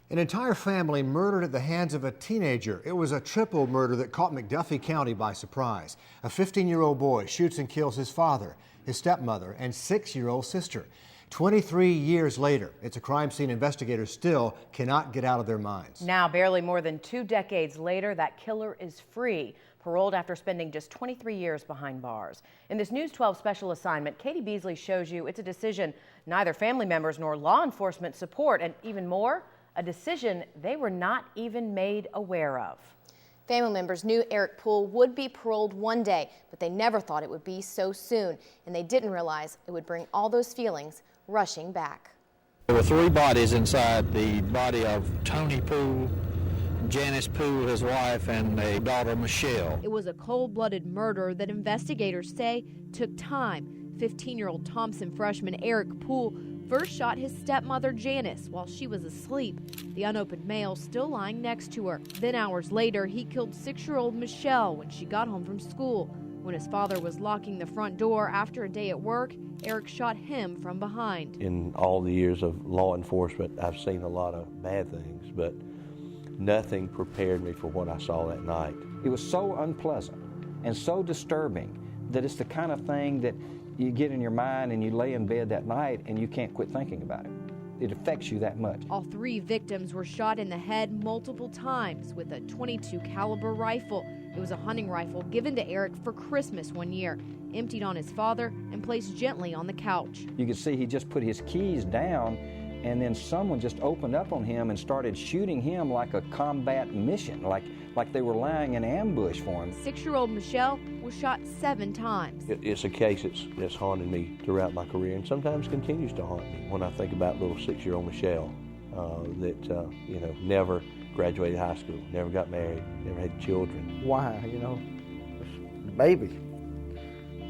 An entire family murdered at the hands of a teenager. It was a triple murder that caught McDuffie County by surprise. A 15-year-old boy shoots and kills his father, his stepmother, and 6-year-old sister. 23 years later, it's a crime scene investigators still cannot get out of their minds. Now, barely more than 2 decades later, that killer is free, paroled after spending just 23 years behind bars. In this News 12 special assignment, Katie Beasley shows you it's a decision neither family members nor law enforcement support, and even more, a decision they were not even made aware of. Family members knew Eric Poole would be paroled one day, but they never thought it would be so soon, and they didn't realize it would bring all those feelings rushing back. There were 3 bodies inside: the body of Tony Poole, Janice Poole, his wife, and a daughter, Michelle. It was a cold-blooded murder that investigators say took time. 15-year-old Thompson freshman Eric Poole first shot his stepmother Janice while she was asleep, the unopened mail still lying next to her. Then hours later, he killed 6-year-old Michelle when she got home from school. When his father was locking the front door after a day at work, Eric shot him from behind. In all the years of law enforcement, I've seen a lot of bad things, but nothing prepared me for what I saw that night. It was so unpleasant and so disturbing that it's the kind of thing that you get in your mind and you lay in bed that night and you can't quit thinking about it. It affects you that much. All 3 victims were shot in the head multiple times with a .22 caliber rifle. It was a hunting rifle given to Eric for Christmas one year, emptied on his father and placed gently on the couch. You could see he just put his keys down, and then someone just opened up on him and started shooting him like a combat mission, like they were lying in ambush for him. 6-year-old Michelle was shot 7 times. It's a case that's haunted me throughout my career, and sometimes continues to haunt me when I think about little 6-year-old Michelle that never graduated high school, never got married, never had children. Why? It's a baby.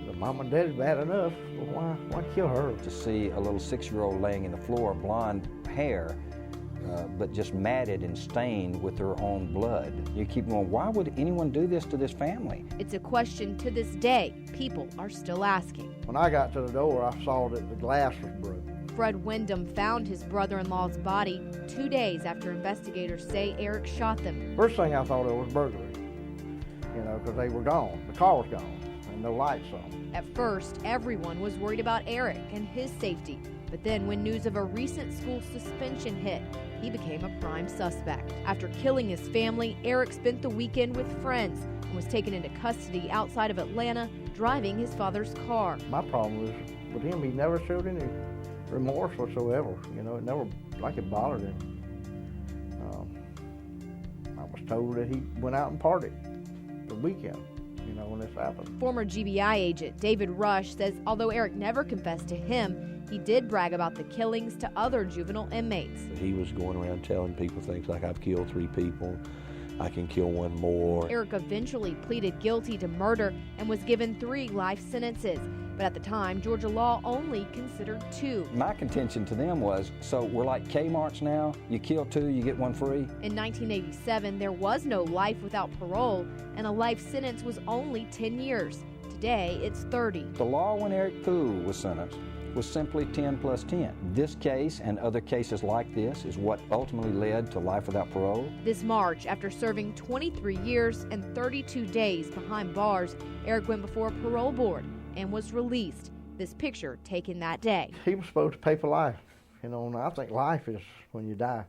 The mom and dad's bad enough, but why kill her? To see a little 6-year-old laying in the floor, blonde hair, but just matted and stained with her own blood. You keep going, why would anyone do this to this family? It's a question to this day people are still asking. When I got to the door, I saw that the glass was broken. Fred Wyndham found his brother-in-law's body 2 days after investigators say Eric shot them. First thing I thought of was burglary, because they were gone. The car was gone and no lights on. At first, everyone was worried about Eric and his safety. But then when news of a recent school suspension hit, he became a prime suspect. After killing his family, Eric spent the weekend with friends and was taken into custody outside of Atlanta, driving his father's car. My problem was with him, he never showed any remorse whatsoever. It never, it bothered him. I was told that he went out and partied the weekend, when this happened. Former GBI agent David Rush says although Eric never confessed to him, he did brag about the killings to other juvenile inmates. He was going around telling people things like, I've killed 3 people, I can kill 1 more. Eric eventually pleaded guilty to murder and was given 3 life sentences. But at the time, Georgia law only considered 2. My contention to them was, so we're like Kmart's now? You kill 2, you get 1 free? In 1987, there was no life without parole, and a life sentence was only 10 years. Today, it's 30. The law when Eric Poole was sentenced was simply 10 plus 10. This case and other cases like this is what ultimately led to life without parole. This March, after serving 23 years and 32 days behind bars, Eric went before a parole board and was released. This picture taken that day. He was supposed to pay for life, and I think life is when you die.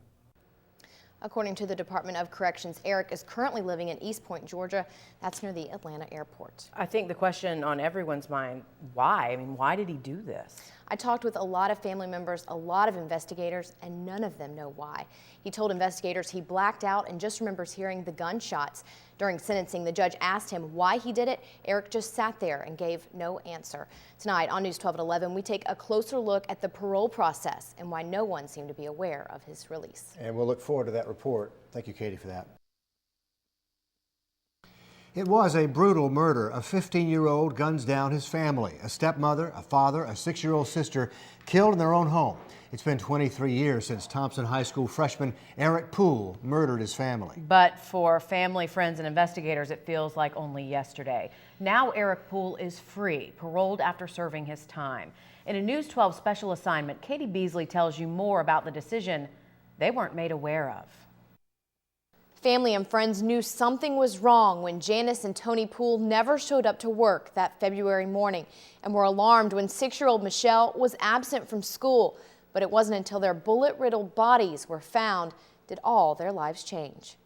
According to the Department of Corrections, Eric is currently living in East Point, Georgia. That's near the Atlanta airport. I think the question on everyone's mind, why? Why did he do this? I talked with a lot of family members, a lot of investigators, and none of them know why. He told investigators he blacked out and just remembers hearing the gunshots. During sentencing, the judge asked him why he did it. Eric just sat there and gave no answer. Tonight on News 12 at 11, we take a closer look at the parole process and why no one seemed to be aware of his release. And we'll look forward to that report. Thank you, Katie, for that. It was a brutal murder. A 15-year-old guns down his family. A stepmother, a father, a 6-year-old sister killed in their own home. It's been 23 years since Thompson High School freshman Eric Poole murdered his family. But for family, friends, and investigators, it feels like only yesterday. Now Eric Poole is free, paroled after serving his time. In a News 12 special assignment, Katie Beasley tells you more about the decision they weren't made aware of. Family and friends knew something was wrong when Janice and Tony Poole never showed up to work that February morning and were alarmed when 6-year-old Michelle was absent from school. But it wasn't until their bullet-riddled bodies were found did all their lives change.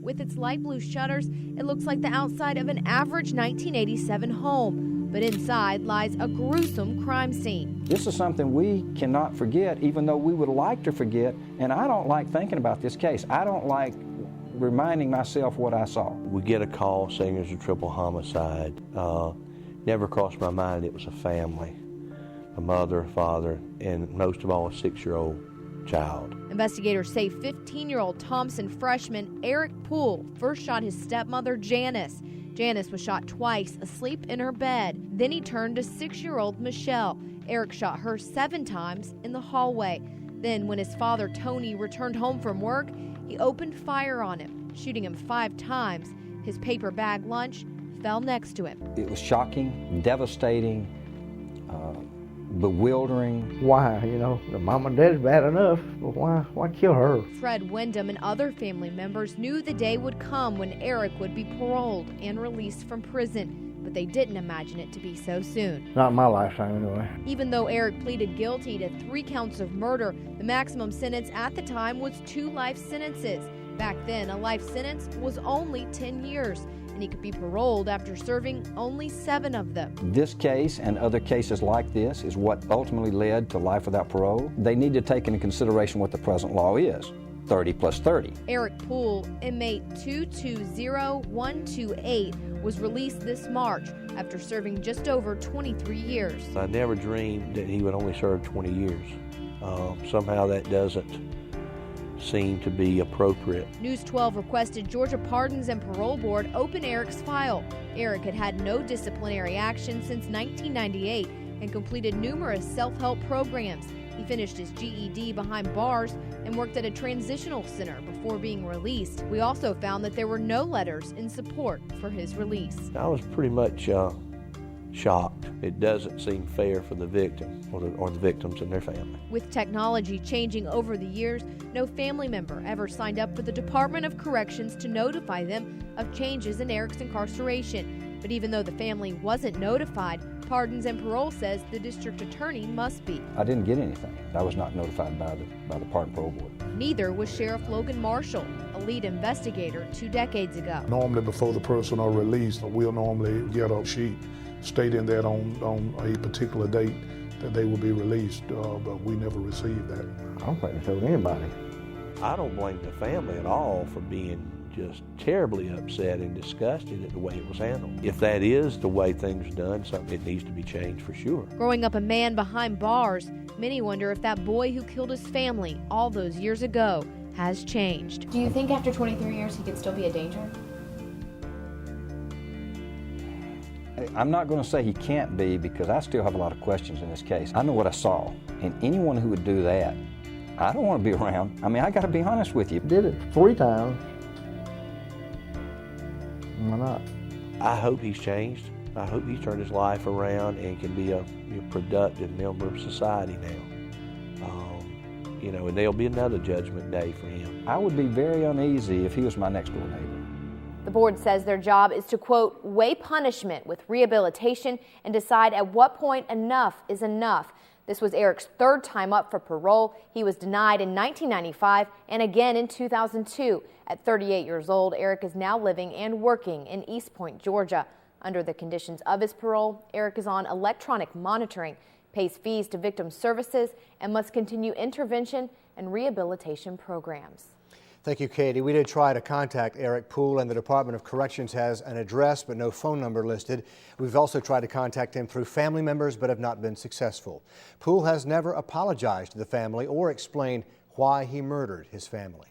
With its light blue shutters, it looks like the outside of an average 1987 home. But inside lies a gruesome crime scene. This is something we cannot forget, even though we would like to forget. And I don't like thinking about this case. I don't like reminding myself what I saw. We get a call saying there's a triple homicide. Never crossed my mind it was a family, a mother, a father, and most of all a 6-year-old child. Investigators say 15-year-old Thompson freshman Eric Poole first shot his stepmother Janice. Janice was shot twice, asleep in her bed. Then he turned to 6-year-old Michelle. Eric shot her 7 times in the hallway. Then when his father Tony returned home from work, he opened fire on him, shooting him 5 times. His paper bag lunch fell next to him. It was shocking, devastating, bewildering. Why? You know, the mom and dad's bad enough, but why kill her? Fred Wyndham and other family members knew the day would come when Eric would be paroled and released from prison, but they didn't imagine it to be so soon. Not in my lifetime, anyway. Even though Eric pleaded guilty to 3 counts of murder, the maximum sentence at the time was 2 life sentences. Back then, a life sentence was only 10 years, and he could be paroled after serving only 7 of them. This case and other cases like this is what ultimately led to life without parole. They need to take into consideration what the present law is. 30 plus 30. Eric Poole, inmate 220128, was released this March after serving just over 23 years. I never dreamed that he would only serve 20 years. Somehow that doesn't seem to be appropriate. News 12 requested Georgia Pardons and Parole Board open Eric's file. Eric had had no disciplinary action since 1998 and completed numerous self-help programs. He finished his GED behind bars and worked at a transitional center before being released. We also found that there were no letters in support for his release. I was pretty much shocked. It doesn't seem fair for the victim or the victims and their family. With technology changing over the years, no family member ever signed up for the Department of Corrections to notify them of changes in Eric's incarceration. But even though the family wasn't notified, Pardons and Parole says the district attorney must be. I didn't get anything. I was not notified by the Pardon and Parole Board. Neither was Sheriff Logan Marshall, a lead investigator 2 decades ago. Normally before the person are released, we'll normally get a sheet stating that on a particular date that they will be released, but we never received that. I don't think they told anybody. I don't blame the family at all for being just terribly upset and disgusted at the way it was handled. If that is the way things are done, something it needs to be changed for sure. Growing up a man behind bars, many wonder if that boy who killed his family all those years ago has changed. Do you think after 23 years he could still be a danger? I'm not going to say he can't be, because I still have a lot of questions in this case. I know what I saw, and anyone who would do that, I don't want to be around. I mean, I got to be honest with you. Did it 3 times. Why not? I hope he's changed. I hope he's turned his life around and can be a productive member of society now. And there'll be another judgment day for him. I would be very uneasy if he was my next door neighbor. The board says their job is to, quote, weigh punishment with rehabilitation and decide at what point enough is enough. This was Eric's 3rd time up for parole. He was denied in 1995 and again in 2002. At 38 years old, Eric is now living and working in East Point, Georgia. Under the conditions of his parole, Eric is on electronic monitoring, pays fees to victim services, and must continue intervention and rehabilitation programs. Thank you, Katie. We did try to contact Eric Poole, and the Department of Corrections has an address but no phone number listed. We've also tried to contact him through family members but have not been successful. Poole has never apologized to the family or explained why he murdered his family.